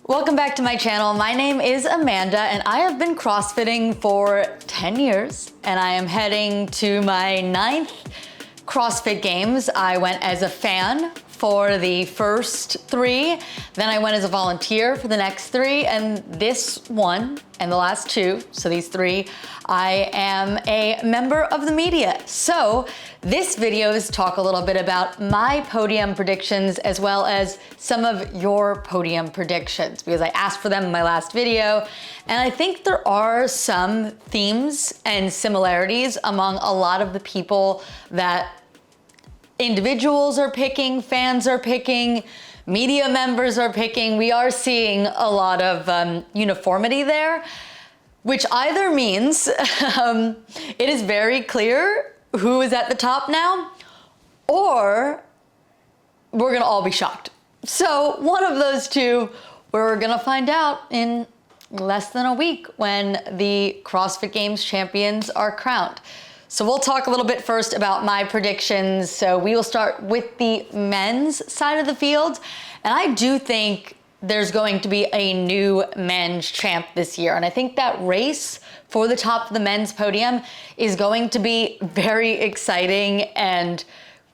Welcome back to my channel. My name is Amanda and I have been CrossFitting for 10 years and I am heading to my 9th CrossFit Games. I went as a fan for the first 3, then I went as a volunteer for the next 3, and this one and the last 2, so these 3, I am a member of the media. So this video is to talk a little bit about my podium predictions as well as some of your podium predictions, because I asked for them in my last video, and I think there are some themes and similarities among a lot of the people that individuals are picking, fans are picking, media members are picking. We are seeing a lot of uniformity there, which either means it is very clear who is at the top now, or we're gonna all be shocked. So one of those two, we're gonna find out in less than a week when the CrossFit Games champions are crowned. So we'll talk a little bit first about my predictions. So we will start with the men's side of the field. And I do think there's going to be a new men's champ this year. And I think that race for the top of the men's podium is going to be very exciting and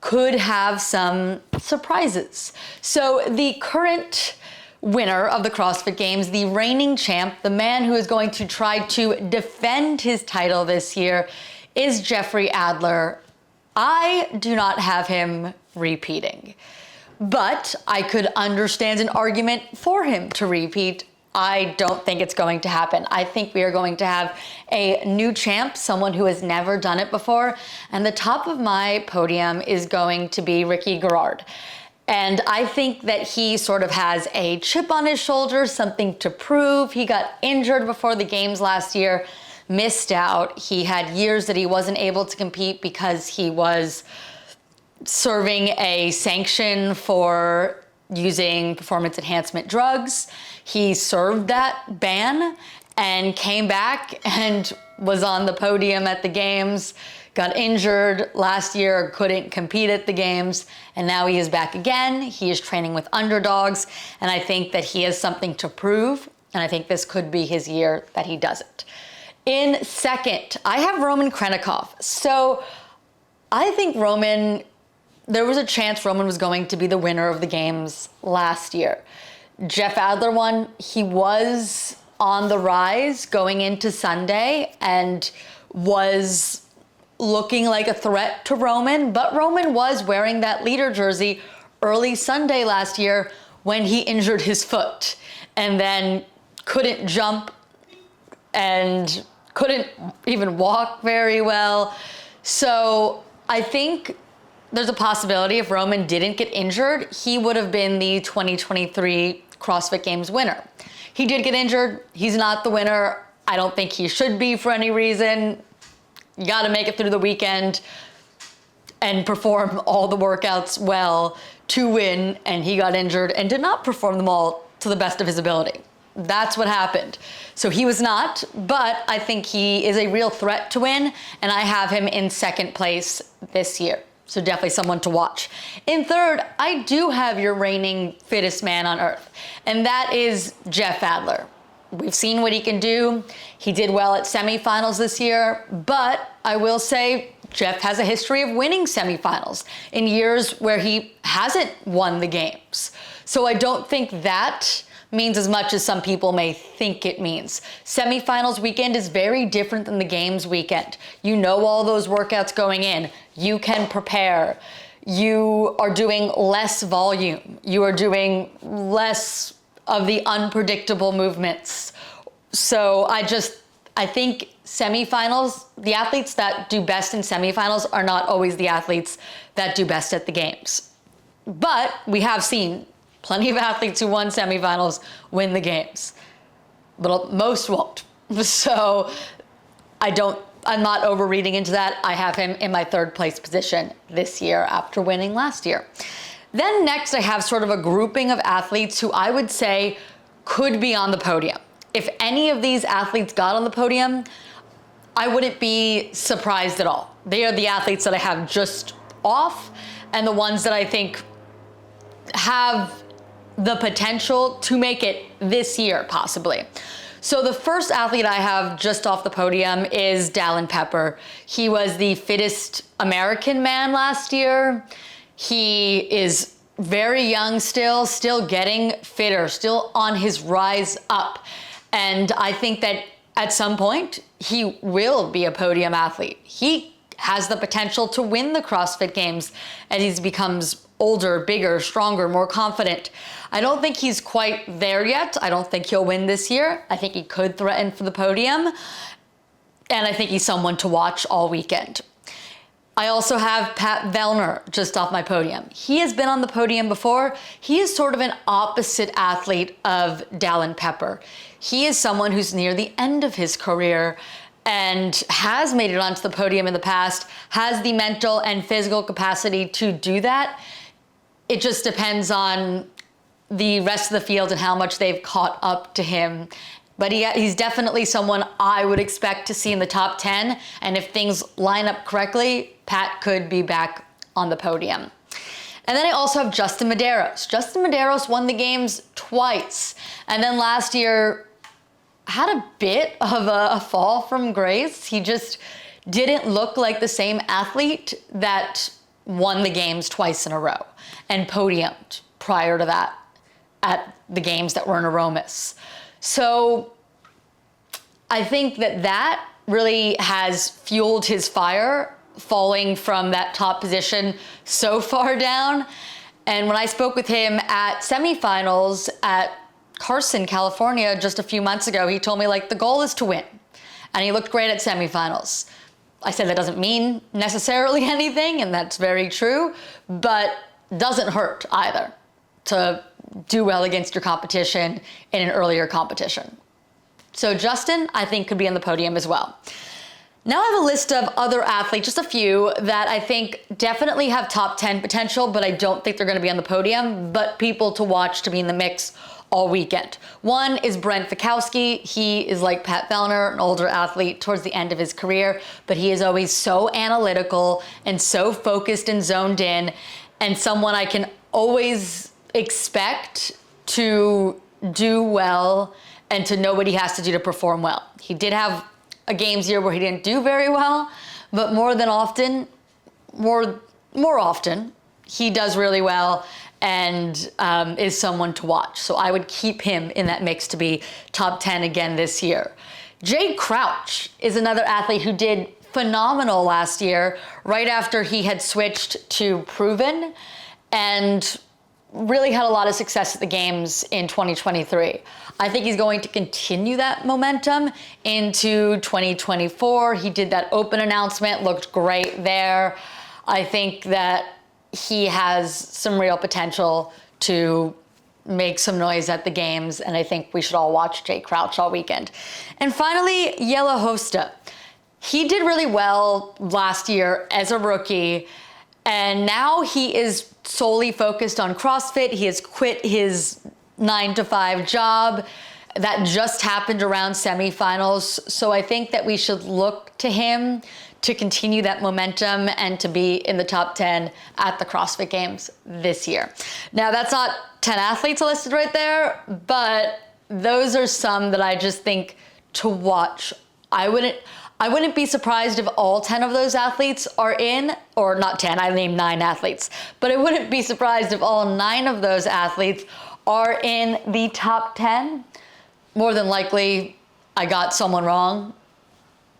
could have some surprises. So the current winner of the CrossFit Games, the reigning champ, the man who is going to try to defend his title this year, is Jeffrey Adler. I do not have him repeating, but I could understand an argument for him to repeat. I don't think it's going to happen. I think we are going to have a new champ, someone who has never done it before, and the top of my podium is going to be Ricky Garrard. And I think that he sort of has a chip on his shoulder, something to prove. He got injured before the games last year, missed out. He had years that he wasn't able to compete because he was serving a sanction for using performance enhancement drugs. He served that ban and came back and was on the podium at the games, got injured last year, couldn't compete at the games, and now he is back again. He is training with underdogs, and I think that he has something to prove, and I think this could be his year that he does it. In second, I have Roman Khrennikov. So I think there was a chance Roman was going to be the winner of the games last year. Jeff Adler won. He was on the rise going into Sunday and was looking like a threat to Roman, but Roman was wearing that leader jersey early Sunday last year when he injured his foot and then couldn't jump and couldn't even walk very well. So I think there's a possibility if Roman didn't get injured, he would have been the 2023 CrossFit Games winner. He did get injured. He's not the winner. I don't think he should be for any reason. You gotta make it through the weekend and perform all the workouts well to win, and he got injured and did not perform them all to the best of his ability. That's what happened. So he was not, but I think he is a real threat to win, and I have him in second place this year. So definitely someone to watch. In third, I do have your reigning fittest man on earth, and that is Jeff Adler. We've seen what he can do. He did well at semifinals this year, but I will say Jeff has a history of winning semifinals in years where he hasn't won the games. So I don't think that means as much as some people may think it means. Semifinals weekend is very different than the games weekend. You know all those workouts going in. You can prepare. You are doing less volume. You are doing less of the unpredictable movements. So I think semifinals, the athletes that do best in semifinals are not always the athletes that do best at the games. But we have seen plenty of athletes who won semifinals win the games, but most won't. So I'm not overreading into that. I have him in my third place position this year after winning last year. Then next I have sort of a grouping of athletes who I would say could be on the podium. If any of these athletes got on the podium, I wouldn't be surprised at all. They are the athletes that I have just off and the ones that I think have the potential to make it this year, possibly. So the first athlete I have just off the podium is Dallin Pepper. He was the fittest American man last year. He is very young still getting fitter, still on his rise up. And I think that at some point, he will be a podium athlete. He has the potential to win the CrossFit Games as he becomes older, bigger, stronger, more confident. I don't think he's quite there yet. I don't think he'll win this year. I think he could threaten for the podium. And I think he's someone to watch all weekend. I also have Pat Vellner just off my podium. He has been on the podium before. He is sort of an opposite athlete of Dallin Pepper. He is someone who's near the end of his career and has made it onto the podium in the past, has the mental and physical capacity to do that. It just depends on the rest of the field and how much they've caught up to him. But he's definitely someone I would expect to see in the top 10. And if things line up correctly, Pat could be back on the podium. And then I also have Justin Medeiros. Justin Medeiros won the games twice. And then last year had a bit of a fall from grace. He just didn't look like the same athlete that won the games twice in a row and podiumed prior to that at the games that were in Aromas. So I think that really has fueled his fire, falling from that top position so far down. And when I spoke with him at semifinals at Carson, California, just a few months ago, he told me, like, the goal is to win. And he looked great at semifinals. I said that doesn't mean necessarily anything, and that's very true, but doesn't hurt either to do well against your competition in an earlier competition. So Justin, I think, could be on the podium as well. Now I have a list of other athletes, just a few, that I think definitely have top 10 potential, but I don't think they're going to be on the podium, but people to watch to be in the mix all weekend. One is Brent Fikowski. He is like Pat Vellner, an older athlete towards the end of his career, but he is always so analytical and so focused and zoned in, and someone I can always expect to do well and to know what he has to do to perform well. He did have a games year where he didn't do very well, but more often, he does really well and is someone to watch. So I would keep him in that mix to be top 10 again this year. Jay Crouch is another athlete who did phenomenal last year, right after he had switched to Proven, and really had a lot of success at the games in 2023. I think he's going to continue that momentum into 2024. He did that open announcement, looked great there. I think that he has some real potential to make some noise at the games, and I think we should all watch Jay Crouch all weekend. And finally, Yella Hosta. He did really well last year as a rookie, and now he is solely focused on CrossFit. He has quit his 9-to-5 job. That just happened around semifinals. So I think that we should look to him to continue that momentum and to be in the top 10 at the CrossFit Games this year. Now, that's not 10 athletes listed right there, but those are some that I just think to watch. I wouldn't be surprised if all 10 of those athletes are in, or not 10, I named 9 athletes, but I wouldn't be surprised if all 9 of those athletes are in the top 10. More than likely, I got someone wrong.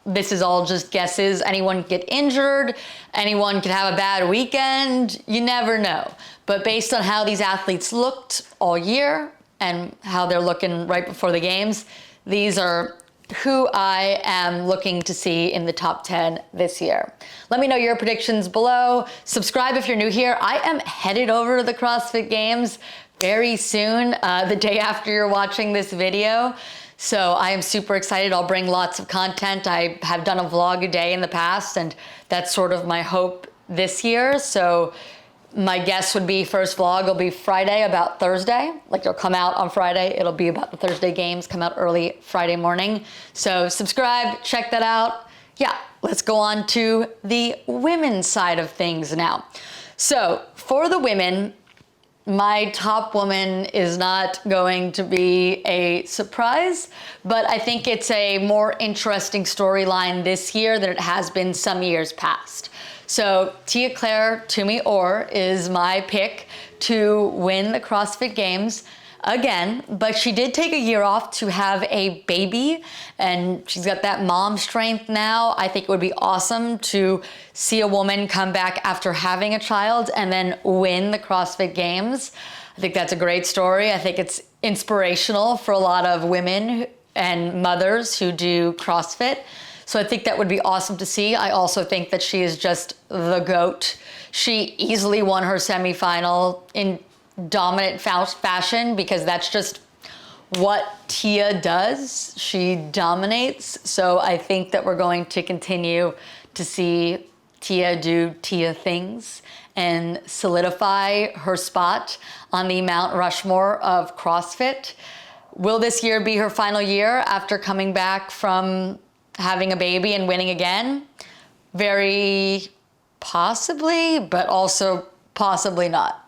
This is all just guesses. Anyone could get injured. Anyone could have a bad weekend. You never know. But based on how these athletes looked all year and how they're looking right before the games, these are who I am looking to see in the top 10 this year. Let me know your predictions below. Subscribe if you're new here. I am headed over to the CrossFit Games very soon, the day after you're watching this video. So I am super excited. I'll bring lots of content. I have done a vlog a day in the past, and that's sort of my hope this year. So my guess would be first vlog will be Friday, about Thursday. Like, it'll come out on Friday. It'll be about the Thursday games, come out early Friday morning. So subscribe, check that out. Yeah, let's go on to the women's side of things now. So for the women, My top woman is not going to be a surprise, but I think it's a more interesting storyline this year than it has been some years past. So Tia-Clair Toomey-Orr is my pick to win the CrossFit Games again, but she did take a year off to have a baby, and she's got that mom strength now. I think it would be awesome to see a woman come back after having a child and then win the CrossFit Games. I think that's a great story. I think it's inspirational for a lot of women and mothers who do CrossFit. So I think that would be awesome to see. I also think that she is just the GOAT. She easily won her semifinal in dominant fashion because that's just what Tia does. She dominates. So I think that we're going to continue to see Tia do Tia things and solidify her spot on the Mount Rushmore of CrossFit. Will this year be her final year after coming back from having a baby and winning again? Very possibly, but also possibly not.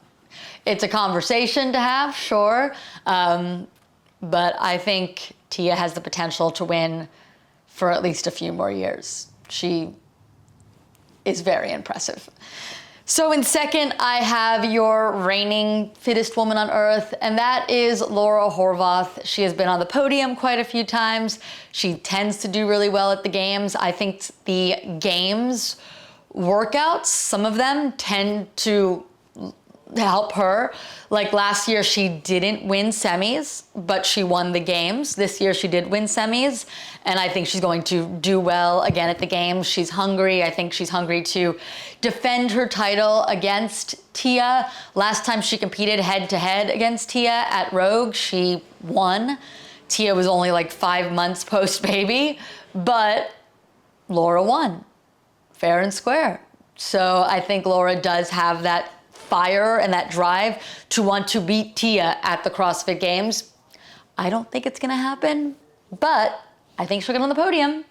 It's a conversation to have, sure, but I think Tia has the potential to win for at least a few more years. She is very impressive. So in second, I have your reigning fittest woman on earth, and that is Laura Horvath. She has been on the podium quite a few times. She tends to do really well at the games. I think the games workouts, some of them tend to help her. Like last year, she didn't win semis, but she won the games. This year, she did win semis, and I think she's going to do well again at the games. She's hungry. I think she's hungry to defend her title against Tia. Last time she competed head-to-head against Tia at Rogue, she won. Tia was only like 5 months post-baby, but Laura won, fair and square. So I think Laura does have that fire and that drive to want to beat Tia at the CrossFit Games. I don't think it's gonna happen, but I think she'll get on the podium,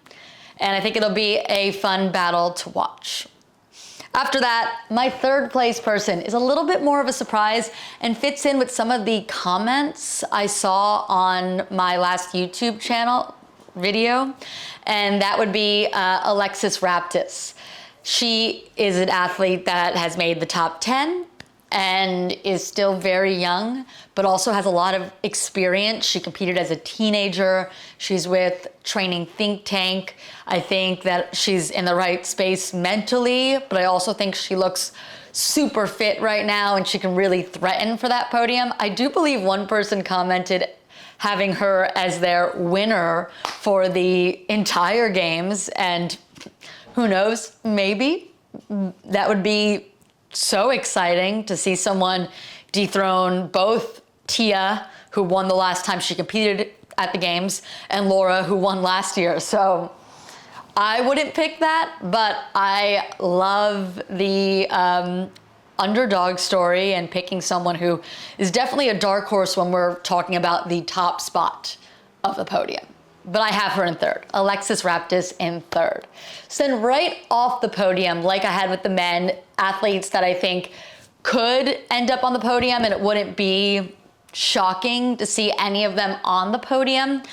and I think it'll be a fun battle to watch. After that, my third place person is a little bit more of a surprise and fits in with some of the comments I saw on my last YouTube channel video, and that would be Alexis Raptis. She is an athlete that has made the top 10 and is still very young, but also has a lot of experience. She competed as a teenager. She's with Training Think Tank. I think that she's in the right space mentally, but I also think she looks super fit right now and she can really threaten for that podium. I do believe one person commented having her as their winner for the entire games, and who knows, maybe. That would be so exciting to see someone dethrone both Tia, who won the last time she competed at the games, and Laura, who won last year. So I wouldn't pick that, but I love the underdog story and picking someone who is definitely a dark horse when we're talking about the top spot of the podium. But I have her in third, Alexis Raptis in third. So then right off the podium, like I had with the men, athletes that I think could end up on the podium, and it wouldn't be shocking to see any of them on the podium.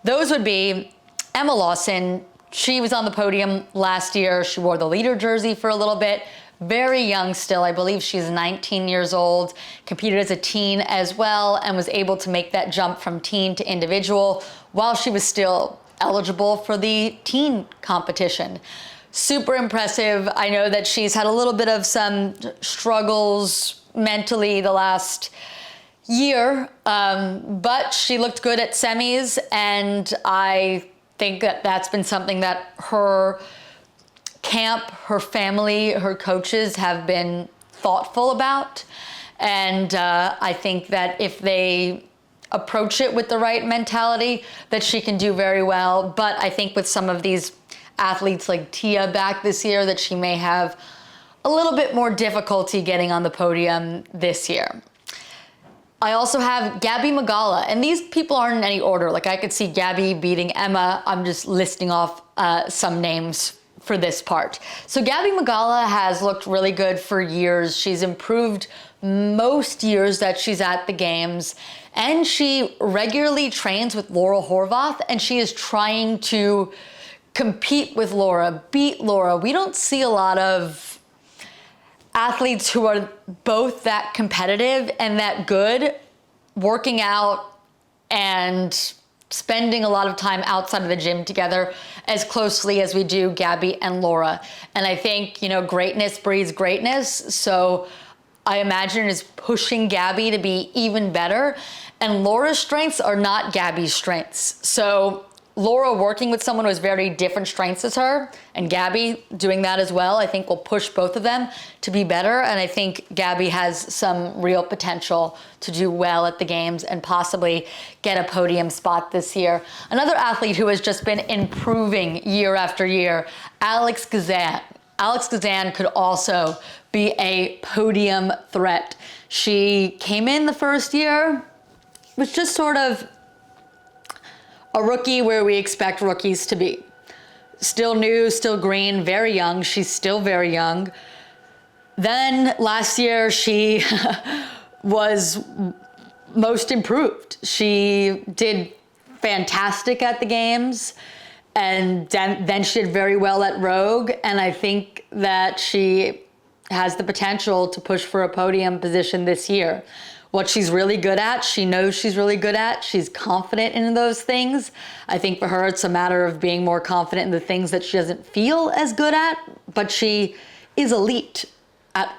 Those would be Emma Lawson. She was on the podium last year. She wore the leader jersey for a little bit. Very young still. I believe she's 19 years old, competed as a teen as well, and was able to make that jump from teen to individual while she was still eligible for the teen competition. Super impressive. I know that she's had a little bit of some struggles mentally the last year, but she looked good at semis, and I think that that's been something that her camp, her family, her coaches have been thoughtful about. And I think that if they approach it with the right mentality, that she can do very well. But I think with some of these athletes like Tia back this year, that she may have a little bit more difficulty getting on the podium this year. I also have Gabby Magala, and these people aren't in any order. Like I could see Gabby beating Emma. I'm just listing off some names for this part. So Gabby Magala has looked really good for years. She's improved most years that she's at the games, and she regularly trains with Laura Horvath, and she is trying to compete with Laura, beat Laura. We don't see a lot of athletes who are both that competitive and that good, working out and spending a lot of time outside of the gym together as closely as we do Gabby and Laura. And I think, greatness breeds greatness. So I imagine it's pushing Gabby to be even better. And Laura's strengths are not Gabby's strengths. So Laura working with someone who has very different strengths as her, and Gabby doing that as well, I think will push both of them to be better. And I think Gabby has some real potential to do well at the games and possibly get a podium spot this year. Another athlete who has just been improving year after year, Alex Gazan. Alex Gazan could also be a podium threat. She came in the first year, was just sort of a rookie where we expect rookies to be. Still new, still green, very young. She's still very young. Then last year she was most improved. She did fantastic at the games, and then she did very well at Rogue. And I think that she has the potential to push for a podium position this year. What she's really good at, she knows she's really good at. She's confident in those things. I think for her, it's a matter of being more confident in the things that she doesn't feel as good at, but she is elite at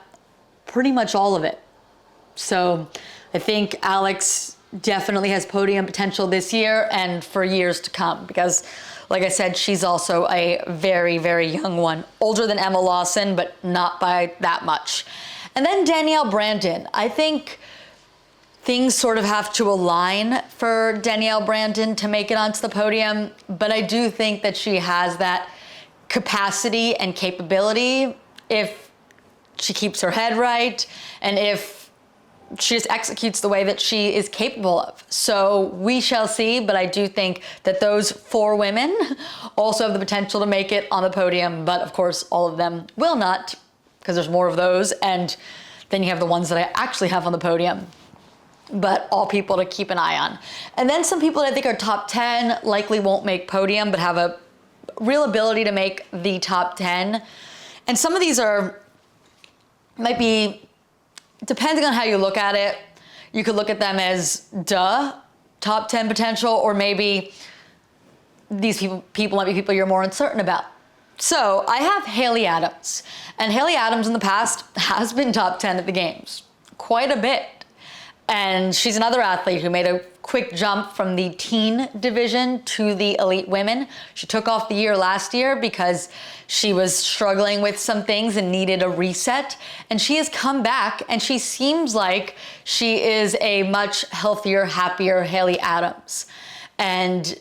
pretty much all of it. So I think Alex definitely has podium potential this year and for years to come, because like I said, she's also a very, very young one. Older than Emma Lawson, but not by that much. And then Danielle Brandon. I think things sort of have to align for Danielle Brandon to make it onto the podium, but I do think that she has that capacity and capability if she keeps her head right and if she just executes the way that she is capable of. So we shall see, but I do think that those 4 women also have the potential to make it on the podium, but of course all of them will not, because there's more of those, and then you have the ones that I actually have on the podium. But all people to keep an eye on. And then some people that I think are top 10 likely won't make podium, but have a real ability to make the top 10. And some of these might be, depending on how you look at it, you could look at them as top 10 potential, or maybe these people might be people you're more uncertain about. So I have Haley Adams. And Haley Adams in the past has been top 10 at the games, quite a bit. And she's another athlete who made a quick jump from the teen division to the elite women. She took off the year last year because she was struggling with some things and needed a reset. And she has come back, and she seems like she is a much healthier, happier Haley Adams. And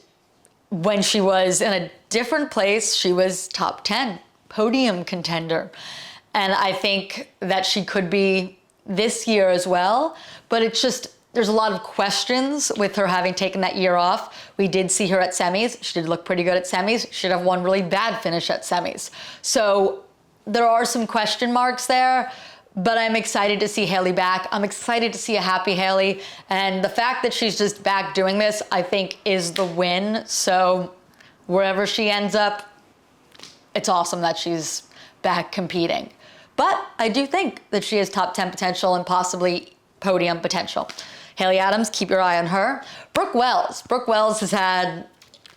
when she was in a different place, she was top 10, podium contender. And I think that she could be this year as well, but it's just, there's a lot of questions with her having taken that year off. We did see her at semis. She did look pretty good at semis. She did have one really bad finish at semis. So there are some question marks there, but I'm excited to see Haley back. I'm excited to see a happy Haley. And the fact that she's just back doing this, I think, is the win. So wherever she ends up, it's awesome that she's back competing. But I do think that she has top 10 potential and possibly podium potential. Haley Adams, keep your eye on her. Brooke Wells. Brooke Wells has had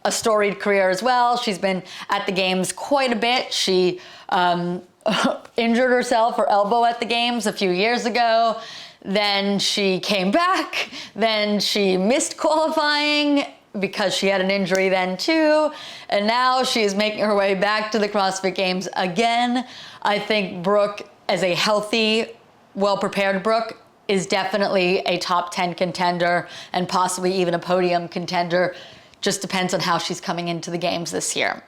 a storied career as well. She's been at the games quite a bit. She injured herself, her elbow at the games a few years ago. Then she came back. Then she missed qualifying because she had an injury then too. And now she is making her way back to the CrossFit Games again. I think Brooke, as a healthy, well-prepared Brooke, is definitely a top 10 contender and possibly even a podium contender. Just depends on how she's coming into the games this year.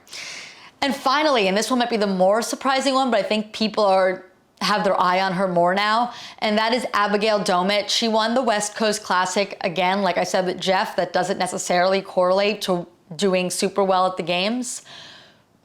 And finally, and this one might be the more surprising one, but I think people have their eye on her more now, and that is Abigail Domit. She won the West Coast Classic again. Like I said with Jeff, that doesn't necessarily correlate to doing super well at the games.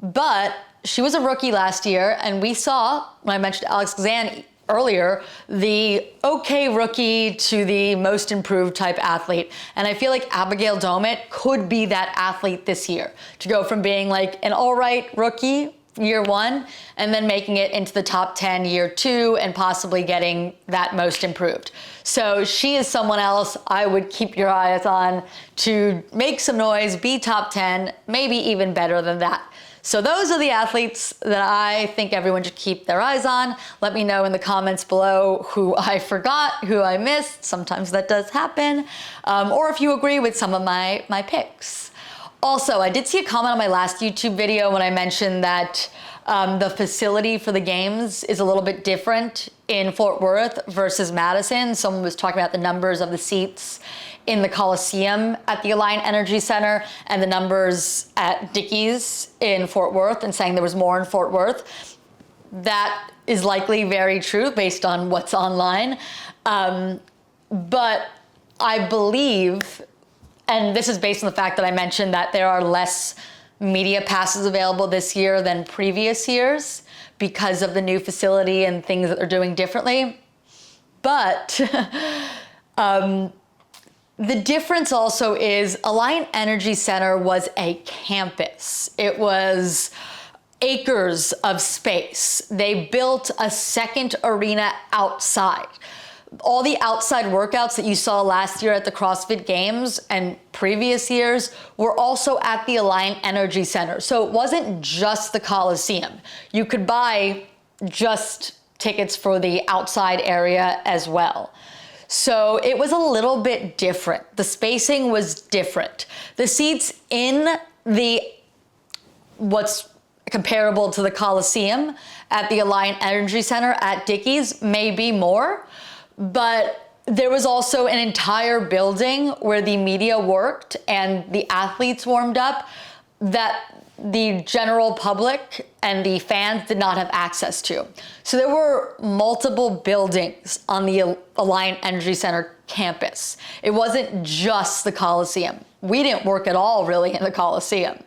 But she was a rookie last year, and we saw, when I mentioned Alex Zan earlier, the okay rookie to the most improved type athlete. And I feel like Abigail Domit could be that athlete this year, to go from being like an all right rookie year one, and then making it into the top 10 year two, and possibly getting that most improved. So she is someone else I would keep your eyes on to make some noise, be top 10, maybe even better than that. So those are the athletes that I think everyone should keep their eyes on. Let me know in the comments below who I forgot, who I missed. Sometimes that does happen. Or if you agree with some of my picks. Also, I did see a comment on my last YouTube video when I mentioned that the facility for the games is a little bit different in Fort Worth versus Madison. Someone was talking about the numbers of the seats in the Coliseum at the Alliant Energy Center and the numbers at Dickies in Fort Worth, and saying there was more in Fort Worth. That is likely very true based on what's online. But I believe, and this is based on the fact that I mentioned that there are less media passes available this year than previous years because of the new facility and things that they're doing differently. But the difference also is Alliant Energy Center was a campus. It was acres of space. They built a second arena outside. All the outside workouts that you saw last year at the CrossFit Games and previous years were also at the Alliant Energy Center. So it wasn't just the Coliseum. You could buy just tickets for the outside area as well. So it was a little bit different. The spacing was different. The seats in the, what's comparable to the Coliseum at the Alliant Energy Center at Dickies may be more, but there was also an entire building where the media worked and the athletes warmed up that the general public and the fans did not have access to. So there were multiple buildings on the Alliant Energy Center campus. It wasn't just the Coliseum. We didn't work at all really in the Coliseum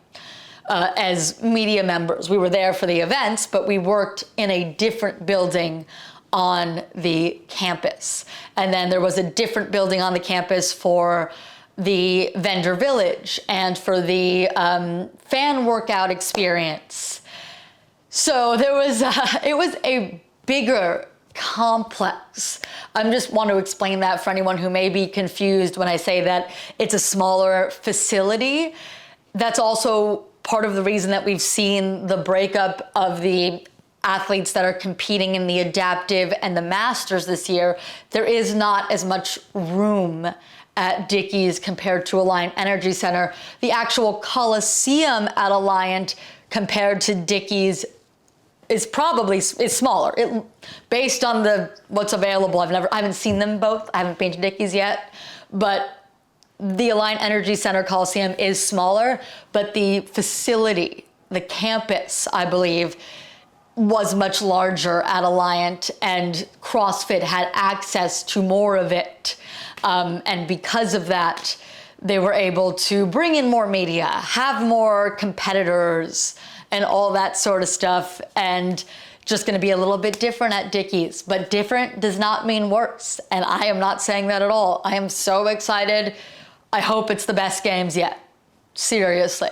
as media members. We were there for the events, but we worked in a different building on the campus. And then there was a different building on the campus for the vendor village and for the fan workout experience. So there was, it was a bigger complex. I just want to explain that for anyone who may be confused when I say that it's a smaller facility. That's also part of the reason that we've seen the breakup of the athletes that are competing in the adaptive and the masters this year. There is not as much room at Dickies compared to Alliant Energy Center. The actual Coliseum at Alliant compared to Dickies is probably smaller. Based on what's available, I haven't seen them both. I haven't been to Dickies yet, but the Alliant Energy Center Coliseum is smaller, but the facility, the campus, I believe, was much larger at Alliant, and CrossFit had access to more of it. And because of that, they were able to bring in more media, have more competitors, and all that sort of stuff. And just gonna be a little bit different at Dickies, but different does not mean worse. And I am not saying that at all. I am so excited. I hope it's the best games yet. Seriously.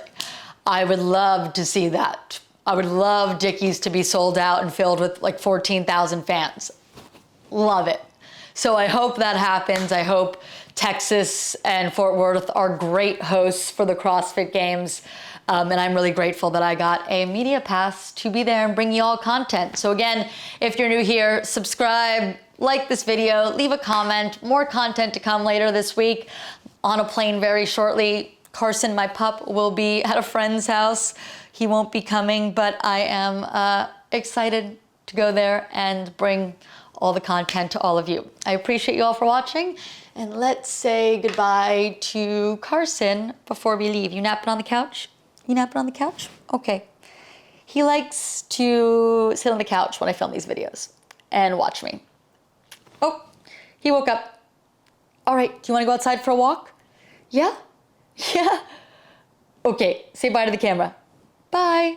I would love to see that. I would love Dickies to be sold out and filled with like 14,000 fans. Love it. So I hope that happens. I hope Texas and Fort Worth are great hosts for the CrossFit Games. And I'm really grateful that I got a media pass to be there and bring you all content. So again, if you're new here, subscribe, like this video, leave a comment. More content to come later this week. On a plane very shortly. Carson, my pup, will be at a friend's house. He won't be coming, but I am excited to go there and bring all the content to all of you. I appreciate you all for watching, and let's say goodbye to Carson before we leave. You napping on the couch? You napping on the couch? Okay. He likes to sit on the couch when I film these videos and watch me. Oh, he woke up. All right, do you wanna go outside for a walk? Yeah? Yeah? Okay, say bye to the camera. Bye.